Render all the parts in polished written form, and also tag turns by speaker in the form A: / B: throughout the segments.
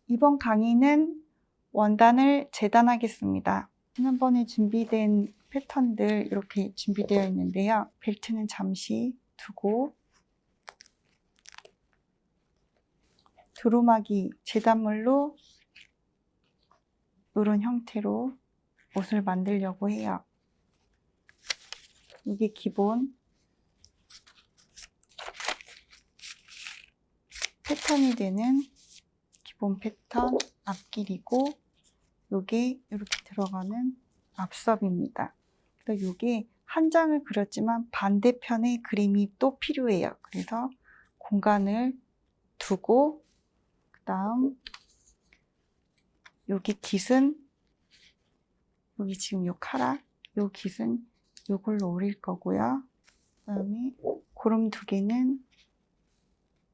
A: 이번 강의는 원단을 재단하겠습니다. 지난번에 준비된 패턴들 이렇게 준비되어 있는데요. 벨트는 잠시 두고 두루마기 재단물로 이런 형태로 옷을 만들려고 해요. 이게 기본 패턴이 되는 기본 패턴 앞길이고, 요게 이렇게 들어가는 앞섭입니다. 그래서 요게 한 장을 그렸지만 반대편에 그림이 또 필요해요. 그래서 공간을 두고, 그 다음 여기 깃은, 여기 지금 요 카라, 요 깃은 요걸로 오릴 거고요. 그 다음에 고름 두 개는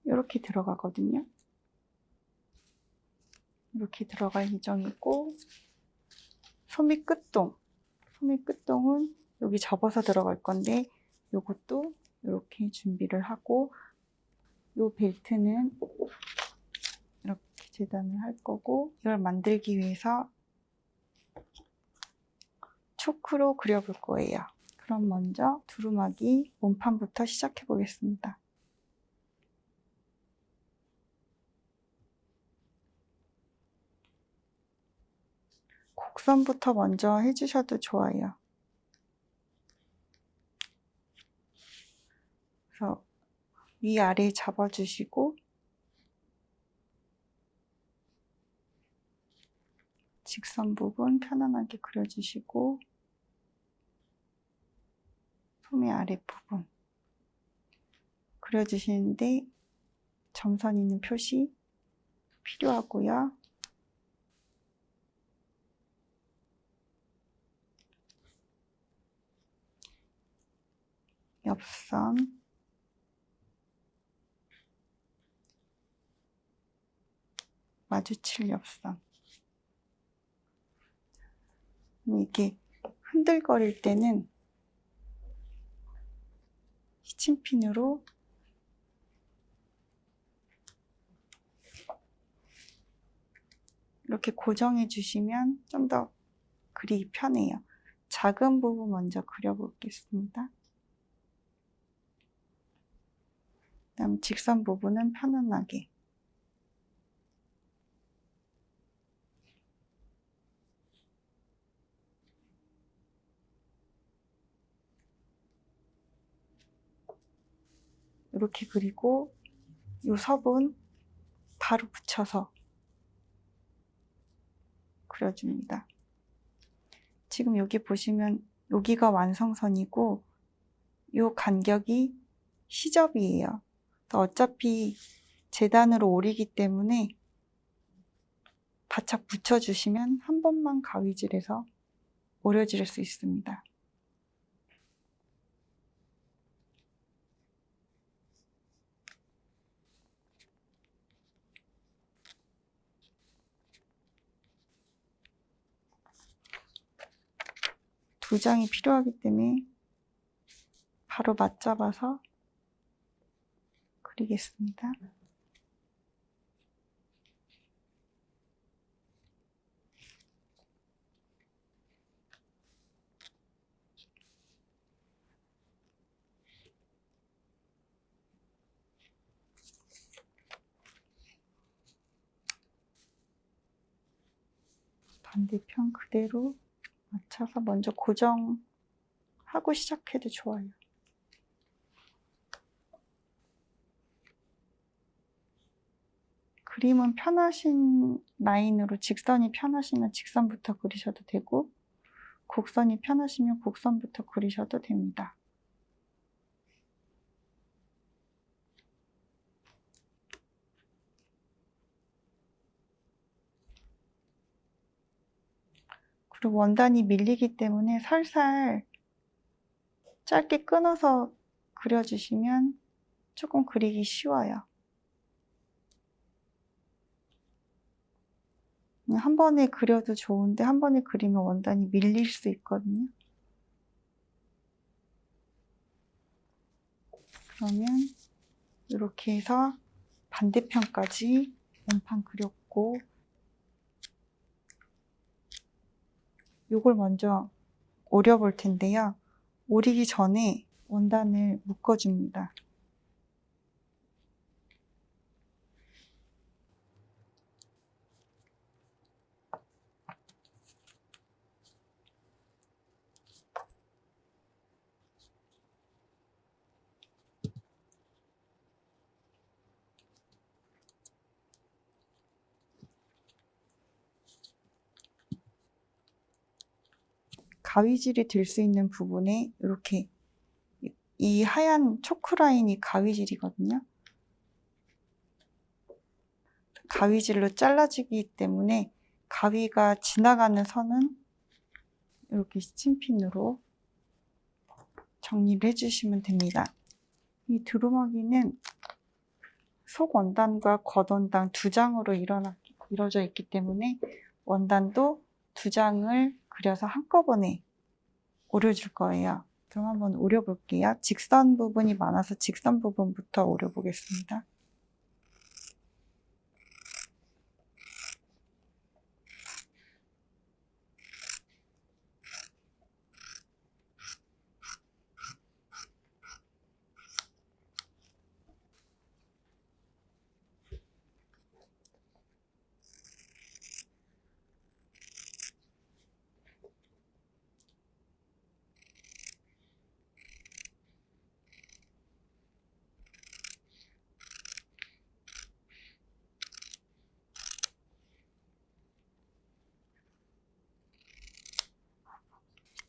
A: 이렇게 들어가거든요. 이렇게 들어갈 예정이고, 소미 끝동은 여기 접어서 들어갈 건데 요것도 이렇게 준비를 하고, 요 벨트는 이렇게 재단을 할 거고, 이걸 만들기 위해서 초크로 그려볼 거예요. 그럼 먼저 두루마기 몸판부터 시작해 보겠습니다. 곡선부터 먼저 해주셔도 좋아요. 그래서 위아래 잡아주시고, 직선 부분 편안하게 그려주시고, 소매 아랫부분 그려주시는데 점선 있는 표시 필요하고요. 옆선, 마주칠 옆선. 이게 흔들거릴 때는 히침핀으로 이렇게 고정해 주시면 좀 더 그리기 편해요. 작은 부분 먼저 그려보겠습니다. 그다음 직선 부분은 편안하게. 이렇게 그리고 이 섭은 바로 붙여서 그려줍니다. 지금 여기 보시면 여기가 완성선이고 이 간격이 시접이에요. 어차피 재단으로 오리기 때문에 바짝 붙여주시면 한 번만 가위질해서 오려질 수 있습니다. 두 장이 필요하기 때문에 바로 맞잡아서 그리겠습니다. 반대편 그대로 맞춰서 먼저 고정하고 시작해도 좋아요. 그림은 편하신 라인으로, 직선이 편하시면 직선부터 그리셔도 되고, 곡선이 편하시면 곡선부터 그리셔도 됩니다. 그리고 원단이 밀리기 때문에 살살 짧게 끊어서 그려주시면 조금 그리기 쉬워요. 한 번에 그려도 좋은데 한 번에 그리면 원단이 밀릴 수 있거든요. 그러면 이렇게 해서 반대편까지 몸판 그렸고, 요걸 먼저 오려 볼 텐데요. 오리기 전에 원단을 묶어줍니다. 가위질이 될 수 있는 부분에 이렇게 이 하얀 초크 라인이 가위질이거든요. 가위질로 잘라지기 때문에 가위가 지나가는 선은 이렇게 스팀핀으로 정리를 해주시면 됩니다. 이 두루마기는 속 원단과 겉 원단 두 장으로 이루어져 있기 때문에 원단도 두 장을 그려서 한꺼번에 오려줄 거예요. 그럼 한번 오려볼게요. 직선 부분이 많아서 직선 부분부터 오려보겠습니다.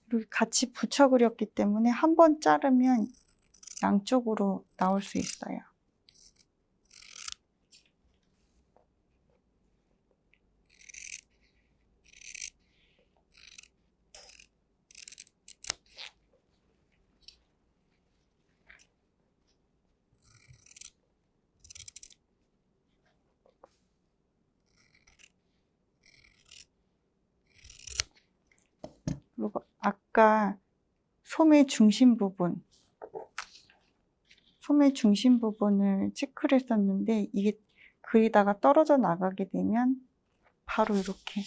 A: 그리고 같이 붙여 그렸기 때문에 한 번 자르면 양쪽으로 나올 수 있어요. 그리고 아까 소매 중심 부분을 체크를 했었는데 이게 그리다가 떨어져 나가게 되면 바로 이렇게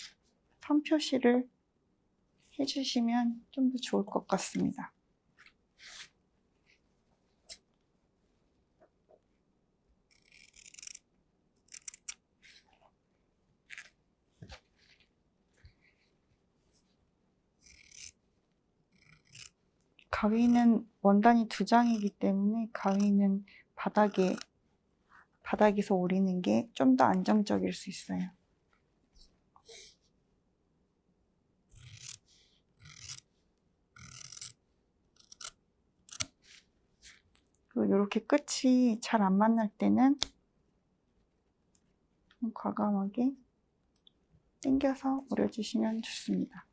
A: 선 표시를 해주시면 좀 더 좋을 것 같습니다. 가위는 원단이 두 장이기 때문에 가위는 바닥에서 오리는 게 좀 더 안정적일 수 있어요. 그리고 이렇게 끝이 잘 안 만날 때는 과감하게 당겨서 오려주시면 좋습니다.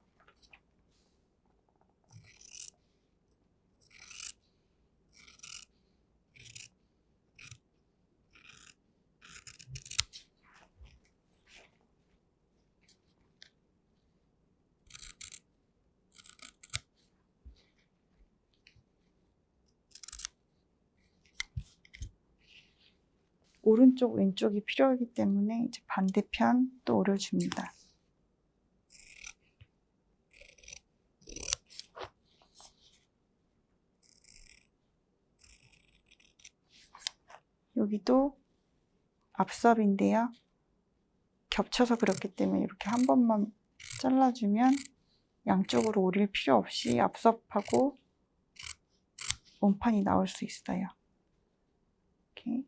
A: 오른쪽 왼쪽이 필요하기 때문에 이제 반대편 또 오려줍니다. 여기도 앞섭인데요. 겹쳐서 그렸기 때문에 이렇게 한 번만 잘라주면 양쪽으로 오릴 필요 없이 앞섭하고 원판이 나올 수 있어요. 이렇게.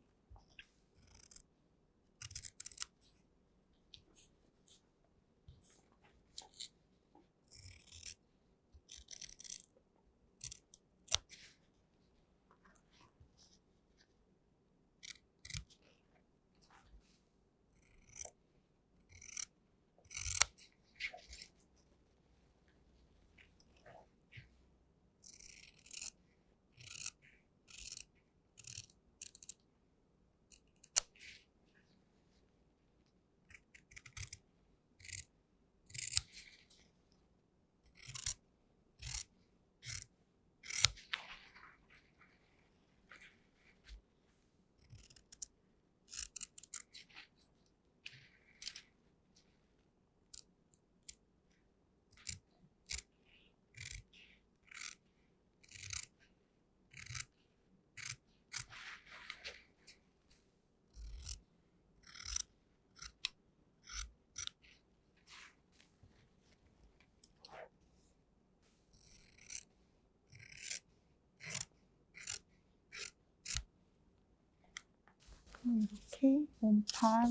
A: 이렇게 몸판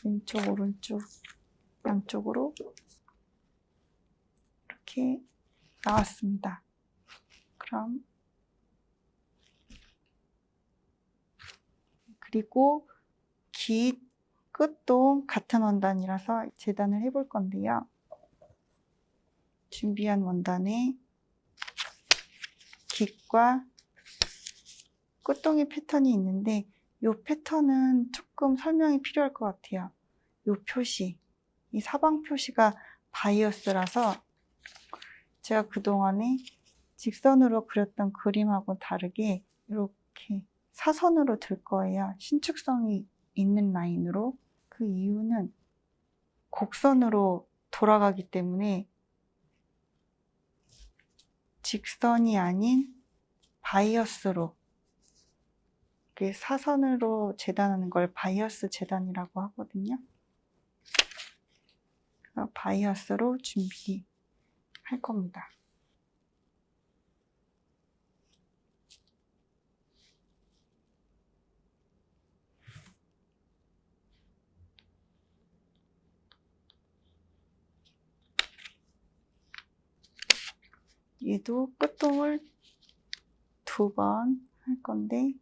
A: 왼쪽 오른쪽 양쪽으로 이렇게 나왔습니다. 그럼 그리고 끝도 같은 원단이라서 재단을 해볼 건데요. 준비한 원단에 깃과 끝동이 패턴이 있는데 이 패턴은 조금 설명이 필요할 것 같아요. 이 표시, 이 사방 표시가 바이어스라서 제가 그동안에 직선으로 그렸던 그림하고 다르게 이렇게 사선으로 들 거예요. 신축성이 있는 라인으로. 그 이유는 곡선으로 돌아가기 때문에 직선이 아닌 바이어스로, 사선으로 재단하는 걸 바이어스 재단이라고 하거든요. 바이어스로 준비할 겁니다. 얘도 끝동을 2번 할 건데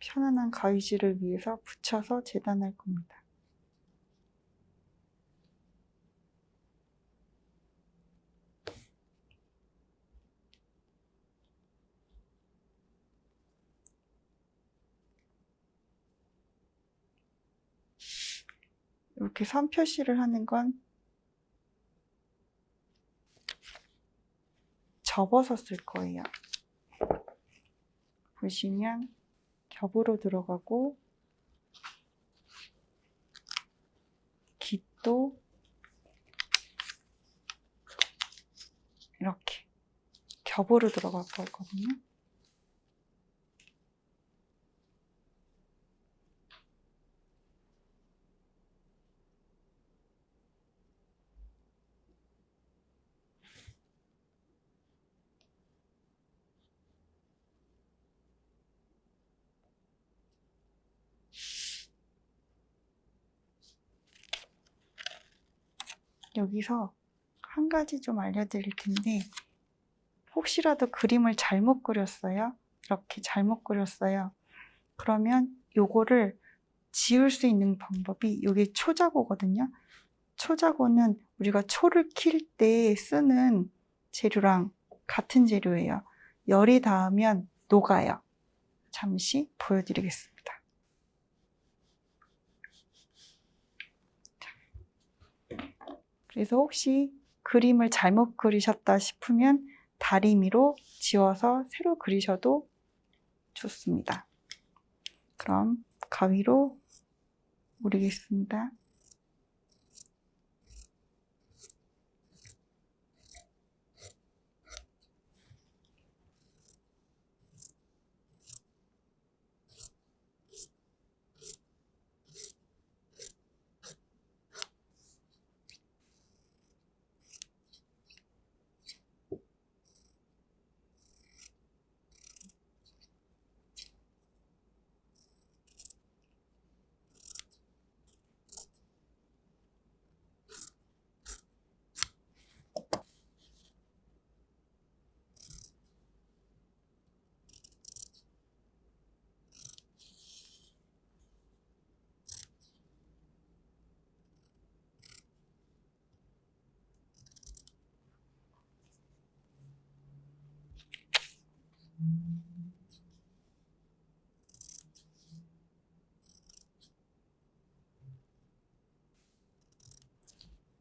A: 편안한 가위질을 위해서 붙여서 재단할 겁니다. 이렇게 선 표시를 하는 건 접어서 쓸 거예요. 보시면 겹으로 들어가고 깃도 이렇게 겹으로 들어갈 거거든요. 여기서 한 가지 좀 알려드릴 텐데 혹시라도 그림을 잘못 그렸어요. 이렇게 잘못 그렸어요. 그러면 요거를 지울 수 있는 방법이 요게 초자고거든요. 초자고는 우리가 초를 킬 때 쓰는 재료랑 같은 재료예요. 열이 닿으면 녹아요. 잠시 보여드리겠습니다. 그래서 혹시 그림을 잘못 그리셨다 싶으면 다리미로 지워서 새로 그리셔도 좋습니다. 그럼 가위로 오리겠습니다.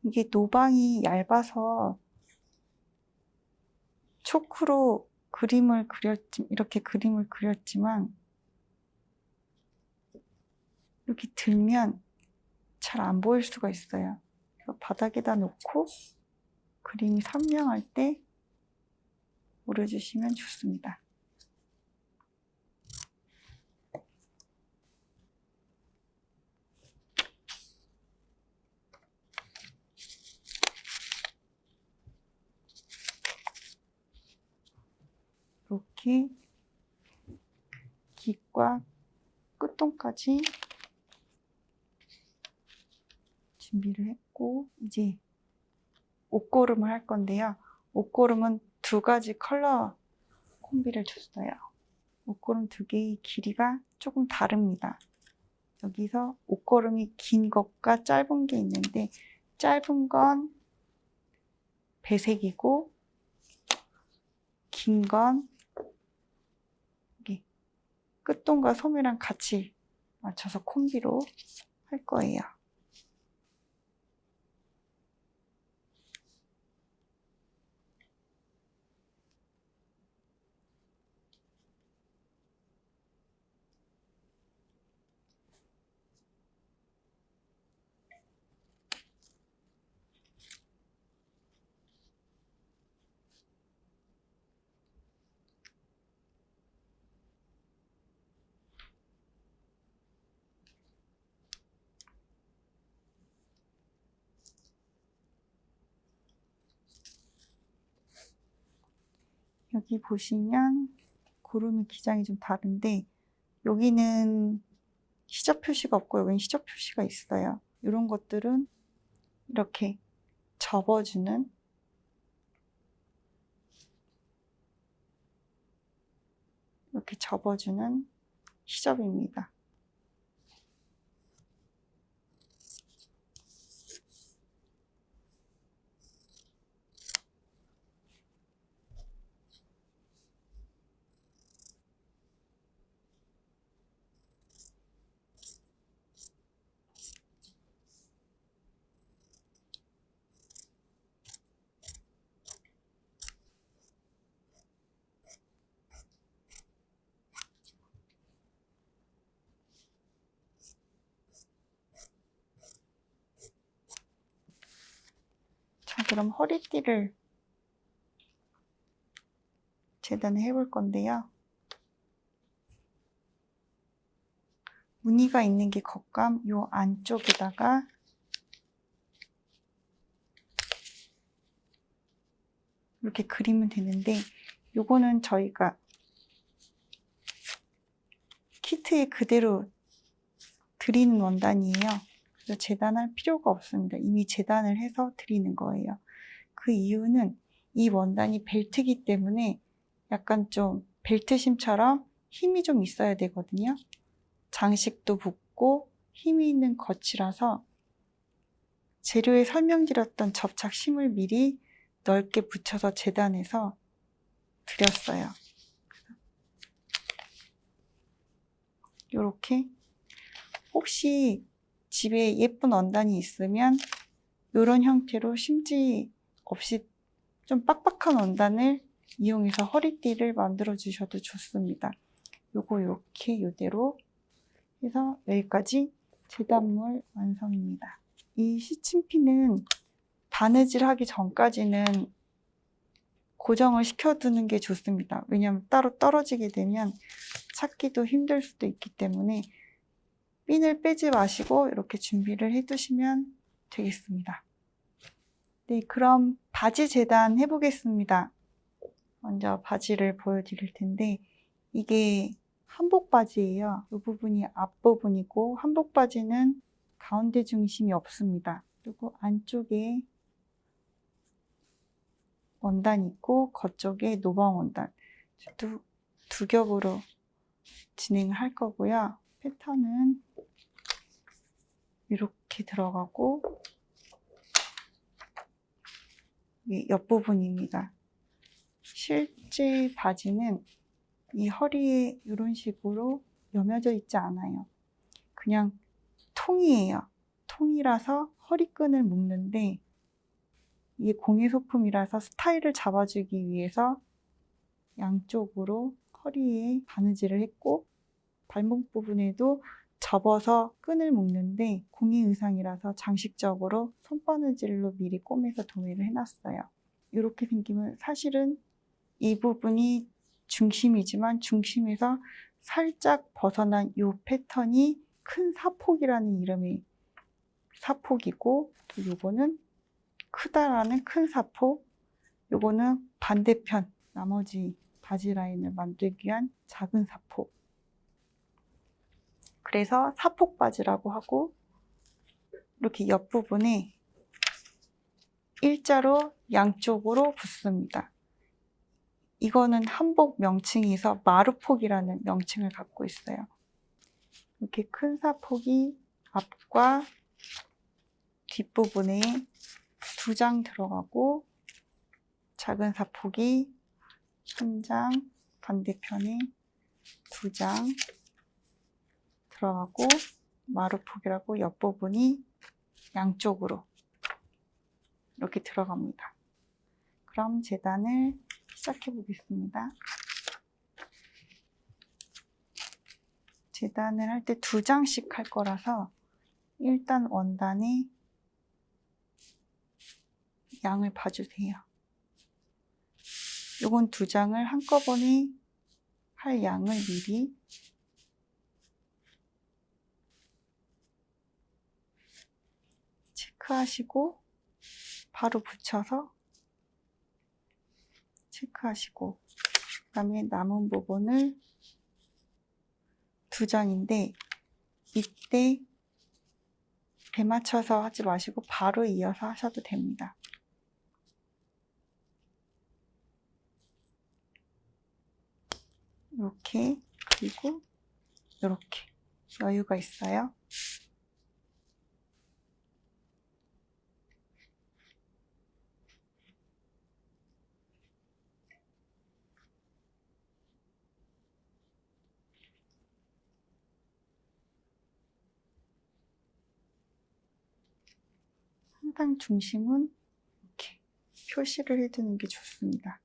A: 이게 노방이 얇아서 초크로 이렇게 그림을 그렸지만 이렇게 들면 잘 안 보일 수가 있어요. 그래서 바닥에다 놓고 그림이 선명할 때 오려주시면 좋습니다. 이렇게 끝과 끝동까지 준비를 했고, 이제 옷고름을 할 건데요. 옷고름은 2가지 컬러 콤비를 줬어요. 옷고름 2개의 길이가 조금 다릅니다. 여기서 옷고름이 긴 것과 짧은 게 있는데, 짧은 건 배색이고 긴 건 끝동과 소매랑 같이 맞춰서 콤비로 할 거예요. 여기 보시면 고름의 기장이 좀 다른데, 여기는 시접 표시가 없고 여기는 시접 표시가 있어요. 이런 것들은 이렇게 접어주는 시접입니다. 자, 그럼 허리띠를 재단을 해볼 건데요. 무늬가 있는 게 겉감, 요 안쪽에다가 이렇게 그리면 되는데, 요거는 저희가 키트에 그대로 드리는 원단이에요. 그래서 재단할 필요가 없습니다. 이미 재단을 해서 드리는 거예요. 그 이유는 이 원단이 벨트이기 때문에 약간 좀 벨트심처럼 힘이 좀 있어야 되거든요. 장식도 붙고 힘이 있는 겉이라서 재료에 설명드렸던 접착심을 미리 넓게 붙여서 재단해서 드렸어요. 이렇게 혹시 집에 예쁜 원단이 있으면 이런 형태로 심지 없이 좀 빡빡한 원단을 이용해서 허리띠를 만들어 주셔도 좋습니다. 요거 이렇게 이대로 해서 여기까지 재단물 완성입니다. 이 시침핀은 바느질 하기 전까지는 고정을 시켜두는 게 좋습니다. 왜냐하면 따로 떨어지게 되면 찾기도 힘들 수도 있기 때문에 핀을 빼지 마시고 이렇게 준비를 해두시면 되겠습니다. 네, 그럼 바지 재단 해보겠습니다. 먼저 바지를 보여드릴 텐데, 이게 한복 바지예요. 이 부분이 앞부분이고, 한복 바지는 가운데 중심이 없습니다. 그리고 안쪽에 원단이 있고 겉쪽에 노방 원단, 두 겹으로 진행을 할 거고요. 패턴은 이렇게 들어가고, 옆부분입니다. 실제 바지는 이 허리에 이런 식으로 여며져 있지 않아요. 그냥 통이에요. 통이라서 허리끈을 묶는데, 이게 공예 소품이라서 스타일을 잡아주기 위해서 양쪽으로 허리에 바느질을 했고, 발목 부분에도 접어서 끈을 묶는데, 공예 의상이라서 장식적으로 손바느질로 미리 꼬매서 도매를 해놨어요. 이렇게 생기면 사실은 이 부분이 중심이지만 중심에서 살짝 벗어난 이 패턴이 큰 사폭이라는 이름의 사폭이고, 또 요거는 크다라는 큰 사폭, 요거는 반대편 나머지 바지 라인을 만들기 위한 작은 사폭. 그래서 사폭바지라고 하고, 이렇게 옆부분에 일자로 양쪽으로 붙습니다. 이거는 한복 명칭에서 마루폭이라는 명칭을 갖고 있어요. 이렇게 큰 사폭이 앞과 뒷부분에 2장 들어가고, 작은 사폭이 1장, 반대편에 2장 들어가고, 마루폭이라고 옆부분이 양쪽으로 이렇게 들어갑니다. 그럼 재단을 시작해 보겠습니다. 재단을 할 때 2장씩 할 거라서 일단 원단에 양을 봐주세요. 요건 2장을 한꺼번에 할 양을 미리 체크하시고 바로 붙여서 체크하시고, 그 다음에 남은 부분을 2장인데 이때 배 맞춰서 하지 마시고 바로 이어서 하셔도 됩니다. 이렇게, 그리고 이렇게 여유가 있어요. 항상 중심은 이렇게 표시를 해두는 게 좋습니다.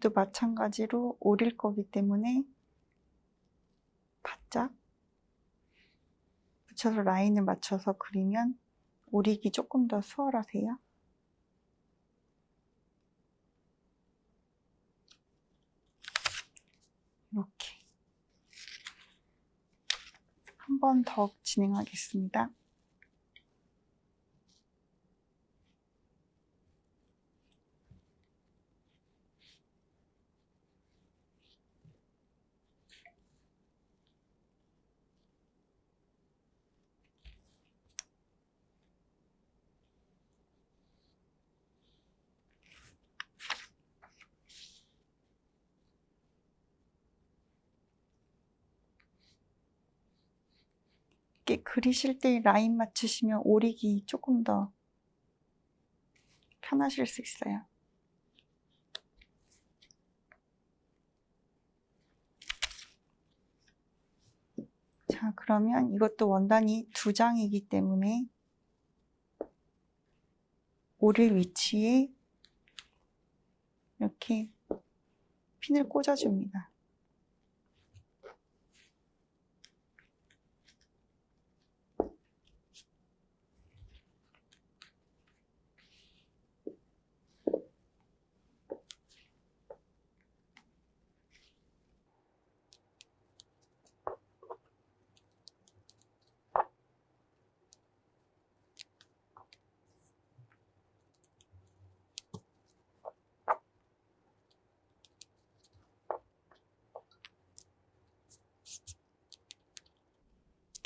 A: 또 마찬가지로 오릴 거기 때문에 바짝 붙여서 라인을 맞춰서 그리면 오리기 조금 더 수월하세요. 이렇게 한 번 더 진행하겠습니다. 이렇게 그리실 때 라인 맞추시면 오리기 조금 더 편하실 수 있어요. 자, 그러면 이것도 원단이 2장이기 때문에 오릴 위치에 이렇게 핀을 꽂아줍니다.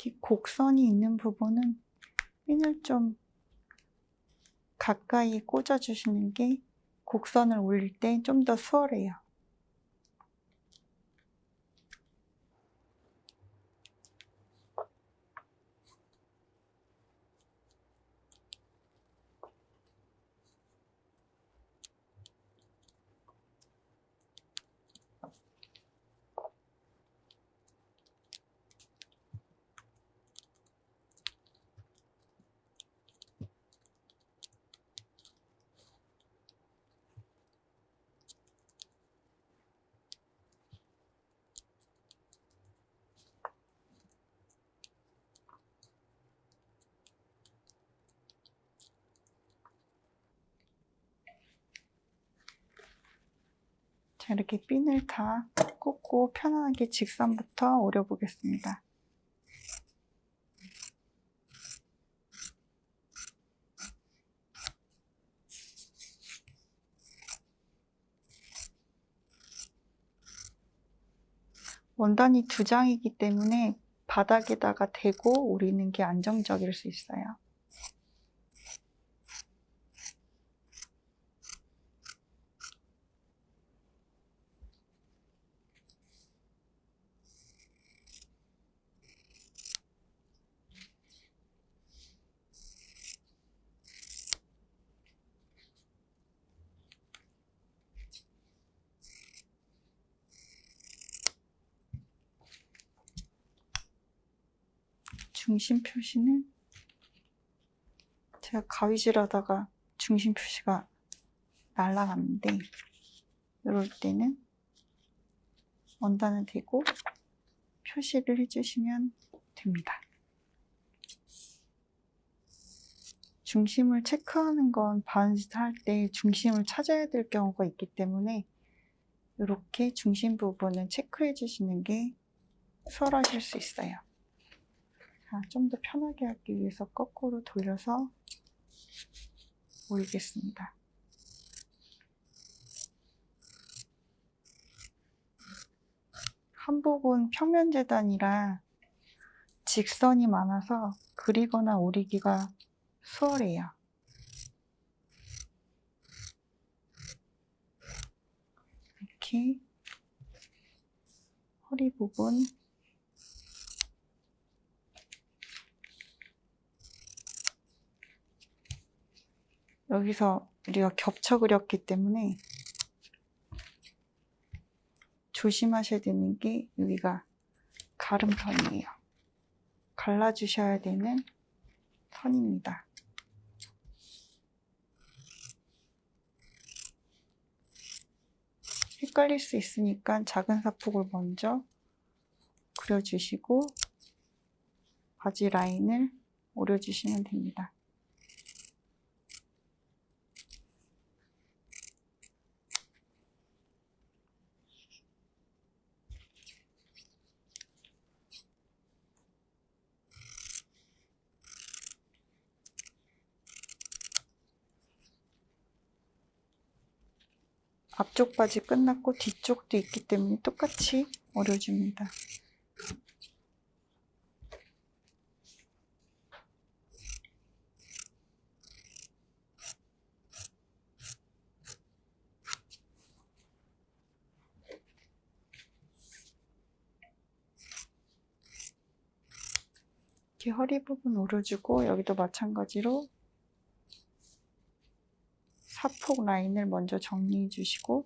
A: 이렇게 곡선이 있는 부분은 핀을 좀 가까이 꽂아주시는 게 곡선을 올릴 때 좀 더 수월해요. 자, 이렇게 핀을 다 꽂고 편안하게 직선부터 오려보겠습니다. 원단이 2장이기 때문에 바닥에다가 대고 오리는 게 안정적일 수 있어요. 중심 표시는 제가 가위질 하다가 중심 표시가 날아갔는데 이럴 때는 원단을 대고 표시를 해주시면 됩니다. 중심을 체크하는 건 바운스 할 때 중심을 찾아야 될 경우가 있기 때문에 이렇게 중심 부분을 체크해 주시는 게 수월하실 수 있어요. 좀 더 편하게 하기 위해서 거꾸로 돌려서 올리겠습니다. 한복은 평면 재단이라 직선이 많아서 그리거나 오리기가 수월해요. 이렇게 허리 부분 여기서 우리가 겹쳐 그렸기 때문에 조심하셔야 되는 게 여기가 가름선이에요. 갈라주셔야 되는 선입니다. 헷갈릴 수 있으니까 작은 사폭을 먼저 그려주시고 바지 라인을 오려주시면 됩니다. 앞쪽 바지 끝났고 뒤쪽도 있기 때문에 똑같이 오려줍니다. 이렇게 허리 부분 오려주고 여기도 마찬가지로 사폭 라인을 먼저 정리해 주시고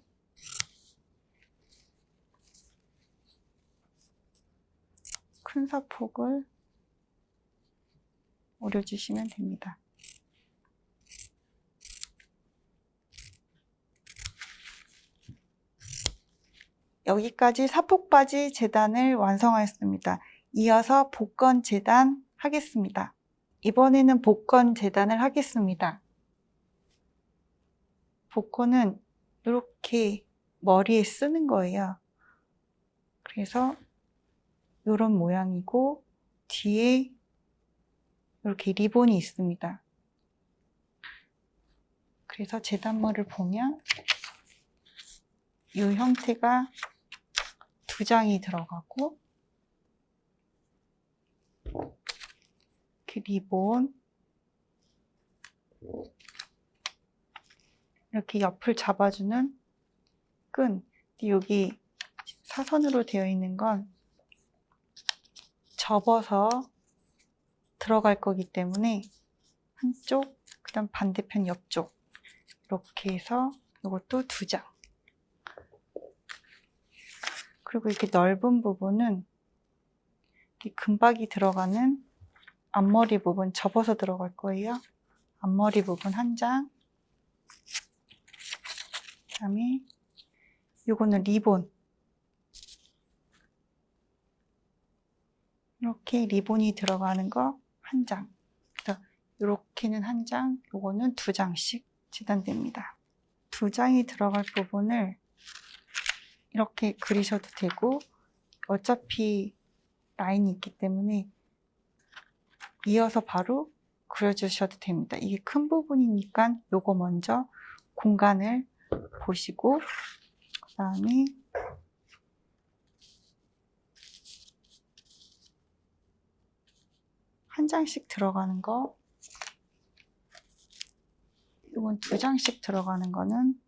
A: 큰 사폭을 오려주시면 됩니다. 여기까지 사폭 바지 재단을 완성하였습니다. 이어서 복건 재단 하겠습니다. 이번에는 복건 재단을 하겠습니다. 복건은 이렇게 머리에 쓰는 거예요. 그래서 이런 모양이고 뒤에 이렇게 리본이 있습니다. 그래서 재단머를 보면 이 형태가 2장이 들어가고 이렇게 리본 이렇게 옆을 잡아주는 끈. 여기 사선으로 되어 있는 건 접어서 들어갈 거기 때문에 한쪽, 그 다음 반대편 옆쪽 이렇게 해서 이것도 2장. 그리고 이렇게 넓은 부분은 이렇게 금박이 들어가는 앞머리 부분 접어서 들어갈 거예요. 앞머리 부분 1장. 그 다음에 요거는 리본. 이렇게 리본이 들어가는 거 1장. 이렇게는 1장, 요거는 2장씩 재단됩니다. 2장이 들어갈 부분을 이렇게 그리셔도 되고 어차피 라인이 있기 때문에 이어서 바로 그려주셔도 됩니다. 이게 큰 부분이니까 요거 먼저 공간을 보시고 그 다음에 한 장씩 들어가는 거, 이건 2장씩 들어가는 거는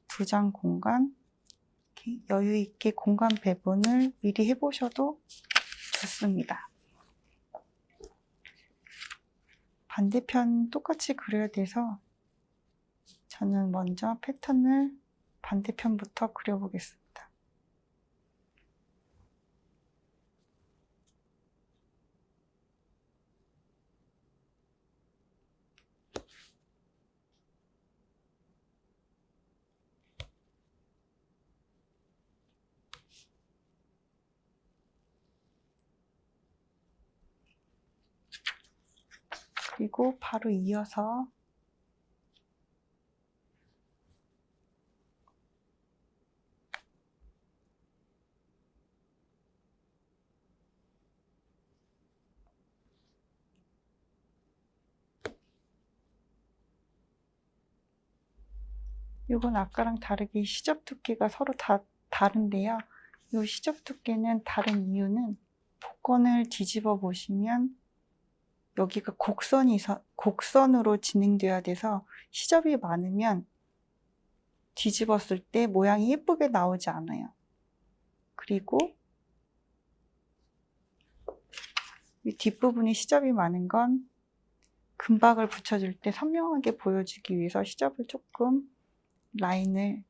A: 2장 공간, 이렇게 여유 있게 공간 배분을 미리 해보셔도 좋습니다. 반대편 똑같이 그려야 돼서 저는 먼저 패턴을 반대편부터 그려보겠습니다. 그리고 바로 이어서 이건 아까랑 다르게 시접 두께가 서로 다 다른데요. 이 시접 두께는 다른 이유는 복권을 뒤집어 보시면 여기가 곡선으로 진행돼야 돼서 시접이 많으면 뒤집었을 때 모양이 예쁘게 나오지 않아요. 그리고 이 뒷부분이 시접이 많은 건 금박을 붙여줄 때 선명하게 보여주기 위해서 시접을 조금 라인을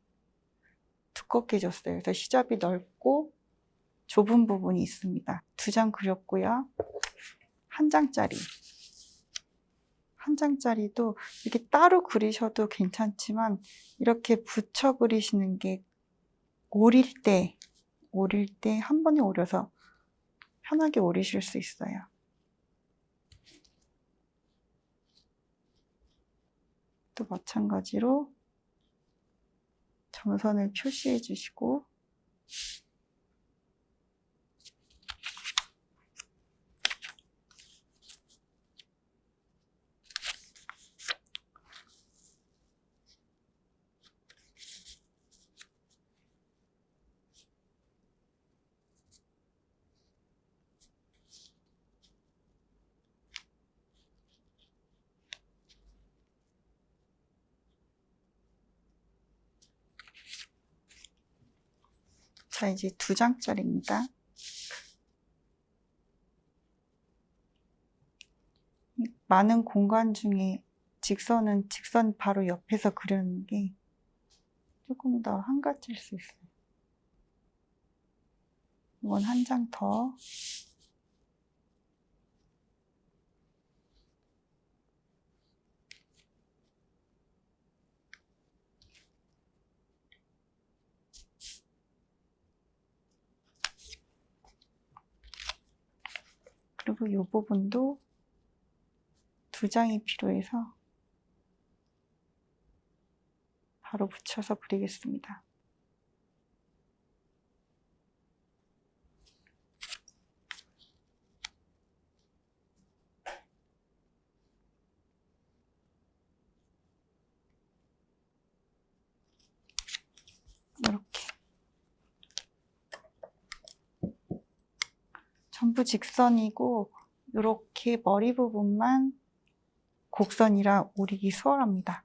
A: 두껍게 줬어요. 그래서 시접이 넓고 좁은 부분이 있습니다. 2장 그렸고요. 한 장짜리도 이렇게 따로 그리셔도 괜찮지만 이렇게 붙여 그리시는 게 오릴 때 한 번에 오려서 편하게 오리실 수 있어요. 또 마찬가지로 점선을 표시해 주시고 자, 이제 2장짜리입니다. 많은 공간 중에 직선 바로 옆에서 그리는 게 조금 더 한가질 수 있어요. 이건 한 장 더. 그리고 이 부분도 2장이 필요해서 바로 붙여서 그리겠습니다. 이렇게 전부 직선이고 이렇게 머리 부분만 곡선이라 오리기 수월합니다.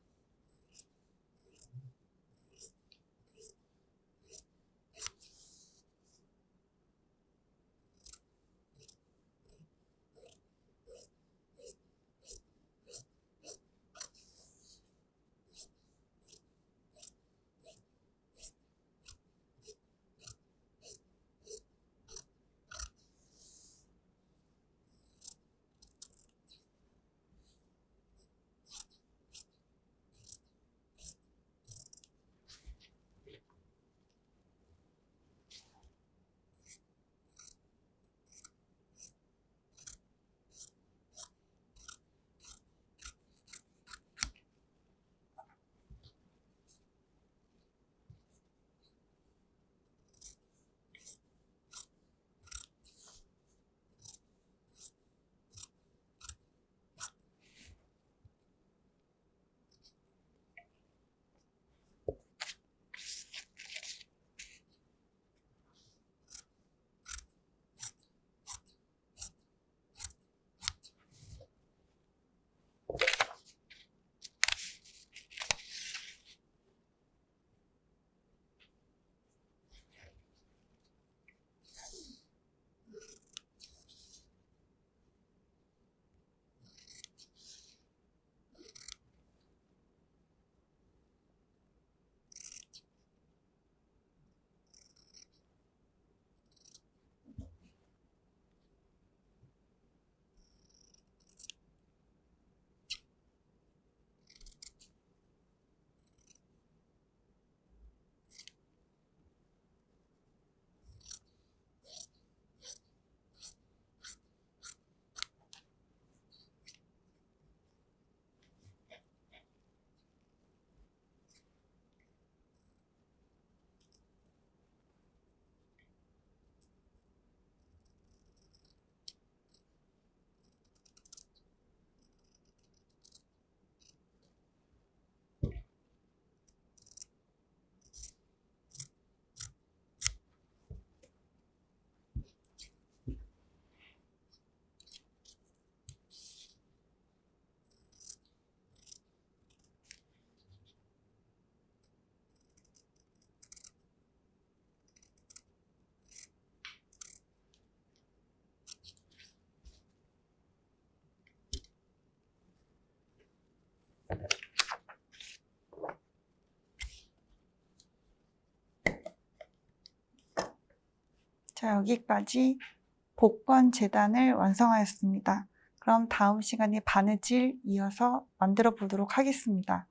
A: 자, 여기까지 복권 재단을 완성하였습니다. 그럼 다음 시간에 바느질 이어서 만들어 보도록 하겠습니다.